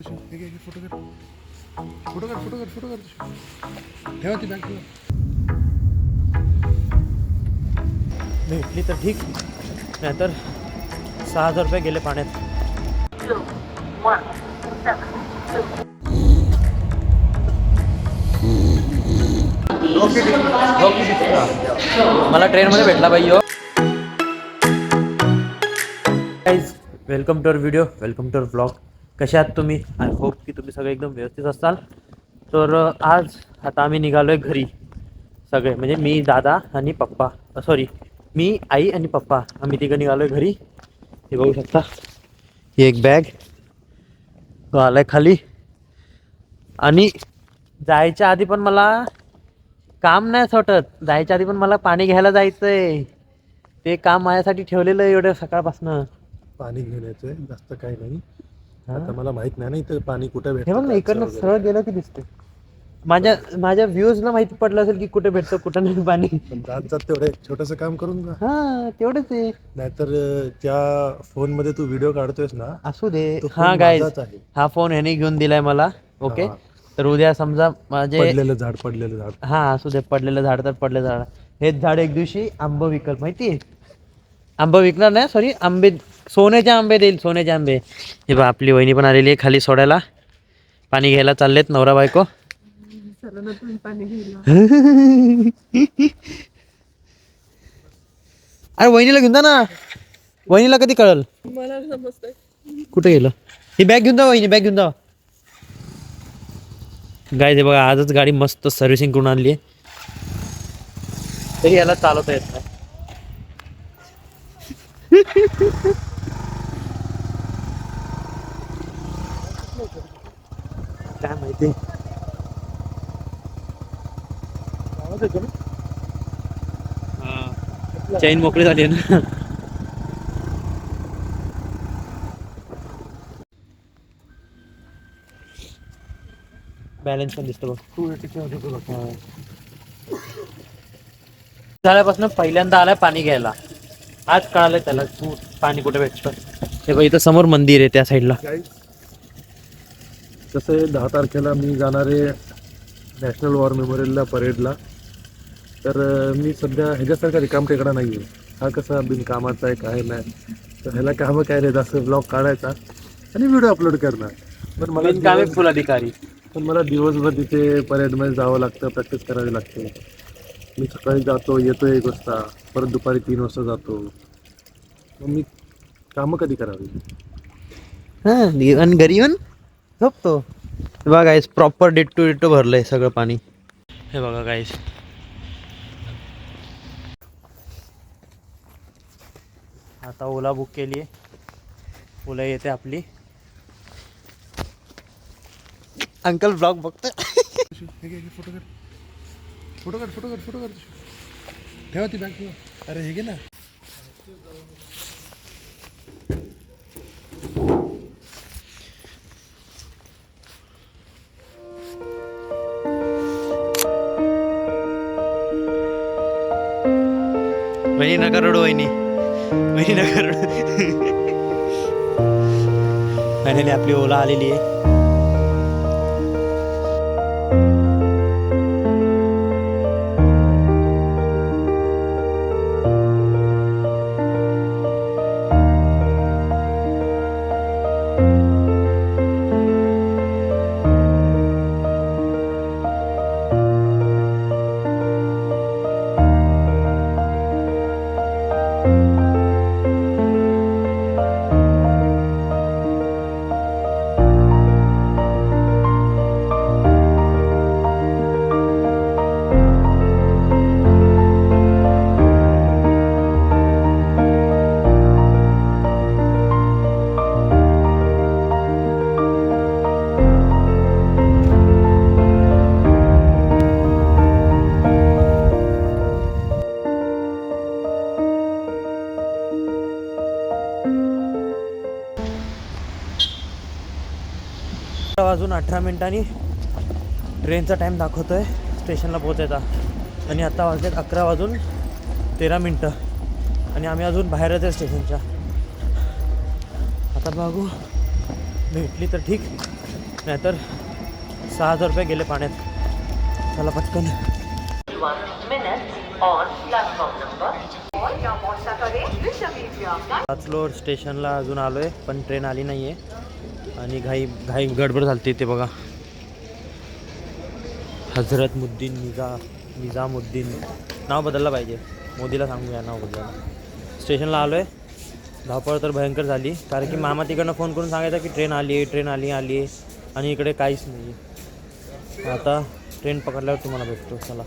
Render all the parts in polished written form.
Photo कर photo कर photo कर फोटो कर ठेवा ती बॅग ठेवा. भेटली तर ठीक, नाहीतर 6,000 रुपये गेले पाण्यात. मला ट्रेनमध्ये भेटला पाहिजे. Guys, welcome to our video, welcome to our blog. कशा आहात तुम्ही? आय होप की तुम्ही सगळे एकदम व्यवस्थित असाल. तर आज आता आम्ही निघालो आहे घरी सगळे, म्हणजे मी, दादा आणि पप्पा, सॉरी मी, आई आणि पप्पा, आम्ही तिघं निघालो आहे घरी. हे बघू शकता, ही एक बॅग तो आलाय खाली. आणि जायच्या आधी पण मला काम नाही सुटत, जायच्या आधी पण मला पाणी घ्यायला जायचंय. ते काम माझ्यासाठी ठेवलेलं आहे एवढं सकाळपासनं. पाणी घेऊन यायचंय, जास्त काही नाही. आता मला माहित नाही ना इथं पाणी कुठे हे बघ ना, भेटतं. इकडनं सरळ गेलं की दिसते. माझ्या व्ह्यूजला माहिती पडलं असेल की कुठे भेटतं कुठं नाही पाणी. पण जात जात तेवढे छोटंसं काम करून जा. हा, तेवढंच आहे. नाहीतर त्या फोन मध्ये तू व्हिडिओ काढतोयस ना, असू दे. तो हा फोन गाईज, माझाच आहे. हा फोन ह्याने घेऊन दिलाय मला. ओके, हा. तर उद्या समजा माझे पडलेलं झाड हा असू दे, पडलेलं झाड तर पडलेलं झाड. हेच झाड एक दिवशी आंब विकल, माहिती आहे? आंब विकणार नाही, सॉरी, आंबे, सोन्याचे आंबे देईल, सोन्याचे आंबे. हे बा, आपली वहिनी पण आलेली आहे खाली सोडायला. पाणी घ्यायला चाललेत नवरा बायको. अरे वहिनीला घेऊन जा ना, वहिनीला कधी कळल? मला समजतंय. कुठे गेलं? ही बॅग घेऊन जा वहिनी, बॅग घेऊन जा. गाईज, हे बघा, आजच गाडी मस्त सर्व्हिसिंग करून आणली आहे, तरी याला चालवता येत नाही. काय माहिती, चैन मोकळी झाली आहे ना. बॅलन्स पण दिसतो बघ. झाल्यापासून पहिल्यांदा आलाय पाणी घ्यायला. आज कळालंय त्याला पाणी कुठे भेटतं. हे बघ, इथं समोर मंदिर आहे त्या साईडला. कसं आहे, 10 तारखेला मी जाणार आहे नॅशनल वॉर मेमोरियलला, परेडला. तर मी सध्या ह्याच्यासारखा रिकामटेकडा नाही आहे. हा कसा बिनकामाचा आहे, काय नाही. तर ह्याला कामं काय रे, जास्त ब्लॉग काढायचा आणि व्हिडिओ अपलोड करणार. पण फुल अधिकारी. मला दिवसभर तिथे परेडमध्ये जावं लागतं, प्रॅक्टिस करावी लागते. मी सकाळी जातो, येतो 1 वाजता, परत दुपारी 3 वाजता जातो. मग मी कामं कधी करावी? हा, आणि घरी येऊन झोपतो. हे बघा गाईस, प्रॉपर डिट्टो भरलंय सगळं पाणी. हे बघा गाईस, आता ओला बुक केली आहे, ओला येते आपली. अंकल ब्लॉग बघतोय. फोटो कर फोटो कर फोटो कर फोटो कर ठेवा ती बॅग ठेवा. अरे हे घे ना. वहिनी नका रडू, वहिनी नका रडू. फायनली आपली ओला आलेली आहे. वाजून 18 मिनिटांनी ट्रेनचा टाईम दाखवतोय स्टेशनला पोहोचायचा. आणि आता वाजलेत 11:13 आणि आम्ही अजून बाहेरच आहे स्टेशनच्या. आता बघू, भेटली तर ठीक, नाहीतर 6,000 रुपये गेले पाण्यात. चला पटकन. 5 स्टेशनला अजून आलो आहे, पण ट्रेन आली नाही आहे आणि घाई गडबड झाली. ते बघा, हजरत मुद्दीन निजामुद्दीन नाव बदललं पाहिजे. मोदीला सांगूया नाव बदलायला. स्टेशनला आलो आहे. धावपळ तर भयंकर झाली, कारण की मामा तिकडनं फोन करून सांगायचा की ट्रेन आली आहे आणि इकडे काहीच नाही. आता ट्रेन पकडल्यावर तुम्हाला भेटतो. चला.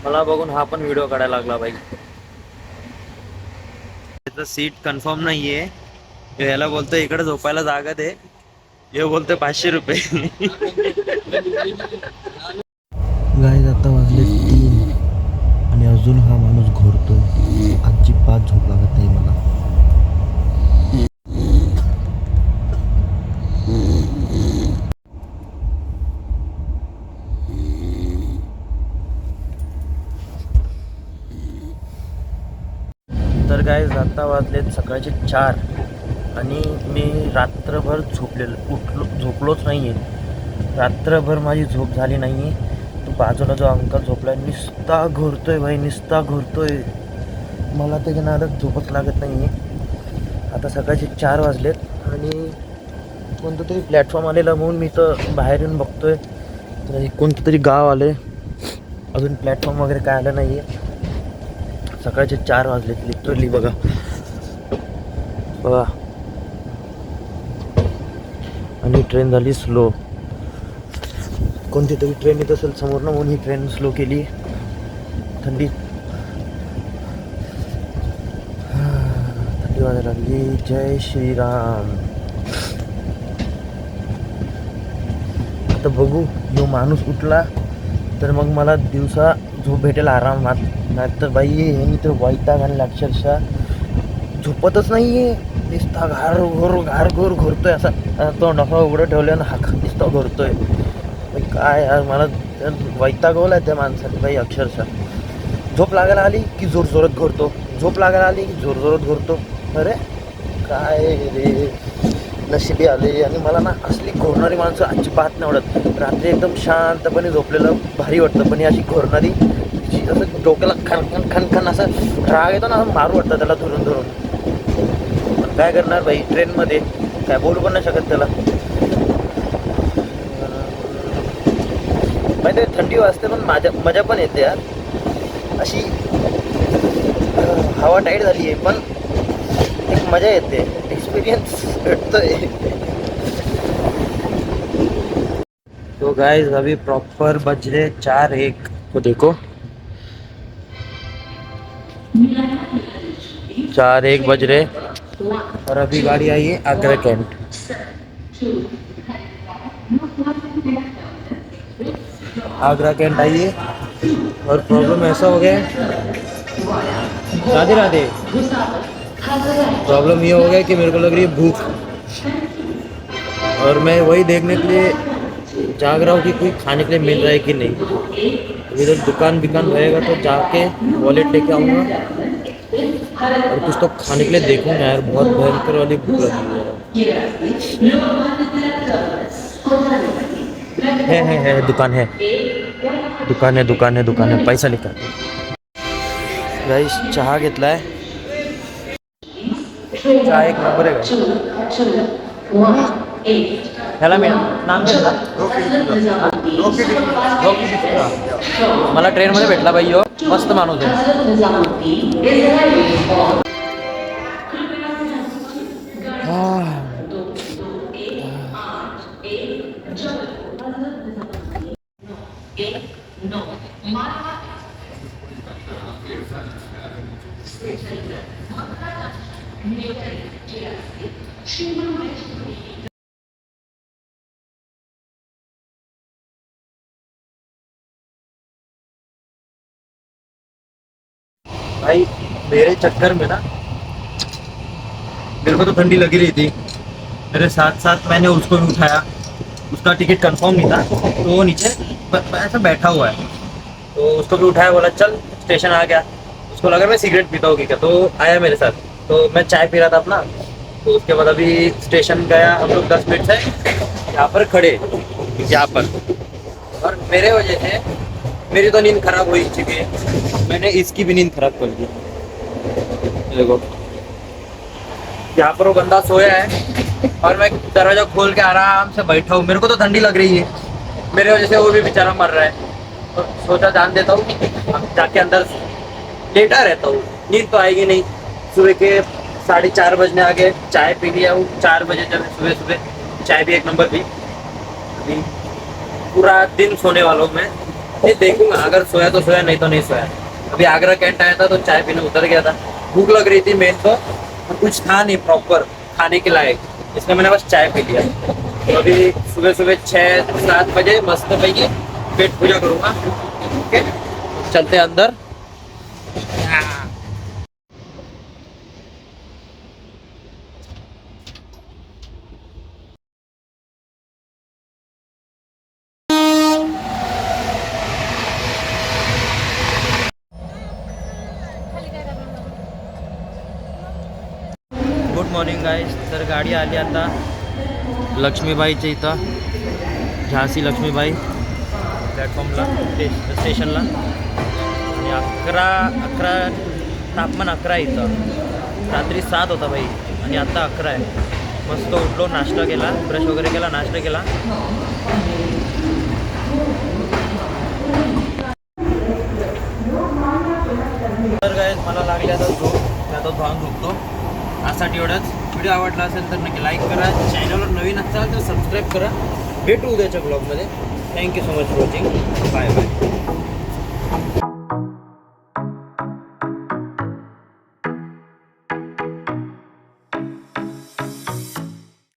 मला बघून हा पण व्हिडिओ काढायला लागला बाई. त्याचं सीट कन्फर्म नाहीये. याला बोलतोय इकडे झोपायला जागा दे, हे बोलतोय 500 रुपये. गाईज आता वाजले 3 आणि अजून हा माणूस घोरतोय. अजिबात झोप लागत नाही मला. तर गाईज आता वाजलेत सकाळचे 4 आणि मी रात्रभर झोपलोच नाही आहे. रात्रभर माझी झोप झाली नाही आहे. तो बाजूला जो अंकल झोपला आहे निस्ता घोरतोय भाई, निस्ता घोरतोय. मला त्याच्या नादात झोपच लागत नाही आहे. आता सकाळचे 4 वाजलेत आणि कोणतं तरी प्लॅटफॉर्म आलेला म्हणून मी तर बाहेर येऊन बघतोय. तर कोणतं तरी गाव आलं आहे, अजून प्लॅटफॉर्म वगैरे काय आलं नाही आहे. सकाळचे 4 वाजलेत लिटरली. बघा आणि ट्रेन झाली स्लो. कोणती तरी ट्रेन येत असेल समोरनं म्हणून ही ट्रेन स्लो केली. थंडी वाजायला लागली. जय श्रीराम. आता बघू, जो माणूस उठला तर मग मला दिवसा झोप भेटेल आरामात. नाही तर बाई हे तर वैताग आणि अक्षरशः झोपतच नाही आहे. नुसता घारघोर घोरतोय. असा तो नफा उघडं ठेवल्यानं हा नुसता घोरतोय. काय यार, मला वैतागवला आहे त्या माणसाने बाई अक्षरशः. झोप लागायला आली की जोरजोरात घोरतो, झोप लागायला आली की जोरजोरात घोरतो. अरे काय रे नशिबी आले. आणि मला ना असली घोरणारी माणसं अजिबात नाही आवडत. रात्री एकदम शांतपणे झोपलेलं भारी वाटतं, पण ही अशी घोरणारी असं डोक्याला खनखन असं राग येतो ना, असं मारू वाटतं त्याला धरून. पण काय करणार बाई, ट्रेनमध्ये काय बोलू पण नाही शकत त्याला. माहिती आहे थंडी वाजते पण मजा पण येते यार. अशी हवा टाईट झाली आहे पण एक मजा येते, एक्सपीरियन्स भेटतोय. तो गाइस अभी प्रॉपर बज रहे 4:01. तो देखो 4:01 बज रहे और अभी गाड़ी आई है आगरा कैंट. आगरा कैंट आई है और प्रॉब्लम ऐसा हो गया, राधे राधे, प्रॉब्लम ये हो गया कि मेरे को लग रही है भूख और मैं वही देखने के लिए जाग रहा हूँ कि कोई खाने के लिए मिल रहा है कि नहीं. इधर दुकान रहेगा तो जाके वॉलेट लेके आऊँगा और कुछ तो खाने के लिए देखूंगा यार. बहुत भयंकर वाली भूख लगी है. दुकान है पैसा लेकर. गाइस चहा घेतलाय. चहा एक नंबर आहे. ह्याला मी नाम मला ट्रेनमध्ये भेटला बाई. यो मस्त माणूस आहे. भाई मेरे चक्कर में ना मेरे को तो ठंडी लगी रही थी, मेरे साथ साथ मैंने उसको भी उठाया, उसका टिकट कंफर्म नहीं था तो वो नीचे ऐसा बैठा हुआ है, तो उसको भी उठाया, बोला चल स्टेशन आ गया। उसको लगा मैं सिगरेट पीता होगी क्या, तो आया मेरे साथ। तो मैं चाय पी रहा था अपना, तो उसके बाद अभी स्टेशन गया, हम लोग 10 मिनट से यहाँ पर खड़े, यहाँ पर। और मेरे वजह से मेरी तो नींद खराब हो ही चुकी है, मैंने इसकी भी नींद खराब कर दी। देखो यहाँ पर वो बंदा सोया है और मैं दरवाजा खोल के आराम से बैठा हूँ, मेरे को तो ठंडी लग रही है, मेरे वजह से वो भी बेचारा मर रहा है। तो सोचा जान देता हूँ, अब जाके अंदर लेटा रहता हूँ, नींद तो आएगी नहीं। सुबह के 4:30 बजने आ गए, चाय पी लिया हूँ 4 बजे, जब सुबह सुबह चाय भी एक नंबर पी। अभी पूरा दिन सोने वाला हूँ मैं, ये देखूंगा अगर सोया तो सोया, नहीं तो नहीं सोया। अभी आगरा कैंट आया था तो चाय पीने उतर गया था, भूख लग रही थी मेन तो, और कुछ था नहीं प्रॉपर खाने के लायक, इसलिए मैंने बस चाय पी लिया। तो अभी सुबह सुबह 6-7 बजे मस्त पैकी पेट पूजा करूँगा। ओके चलते हैं अंदर। गुड मॉर्निंग गाईज, तर गाडी आली आता लक्ष्मीबाईच्या इथं, झांसी लक्ष्मीबाई प्लॅटफॉर्मला, स्टेशनला। आणि 11 तापमान 11 इथं, रात्री 7 होता भाई आणि आता 11 आहे। मस्त उठलो, नाश्ता केला, ब्रश वगैरे केला, नाश्ता केला। तर गाईज मला लागली आता झोप, मी आता धावून झोपतो। आजसाठी एवढंच। व्हिडिओ आवडला असेल तर नक्की लाईक करा, चॅनलवर नवीन असाल तर सबस्क्राईब करा। भेटू उद्याच्या ब्लॉगमध्ये। Thank you so much for watching, bye bye.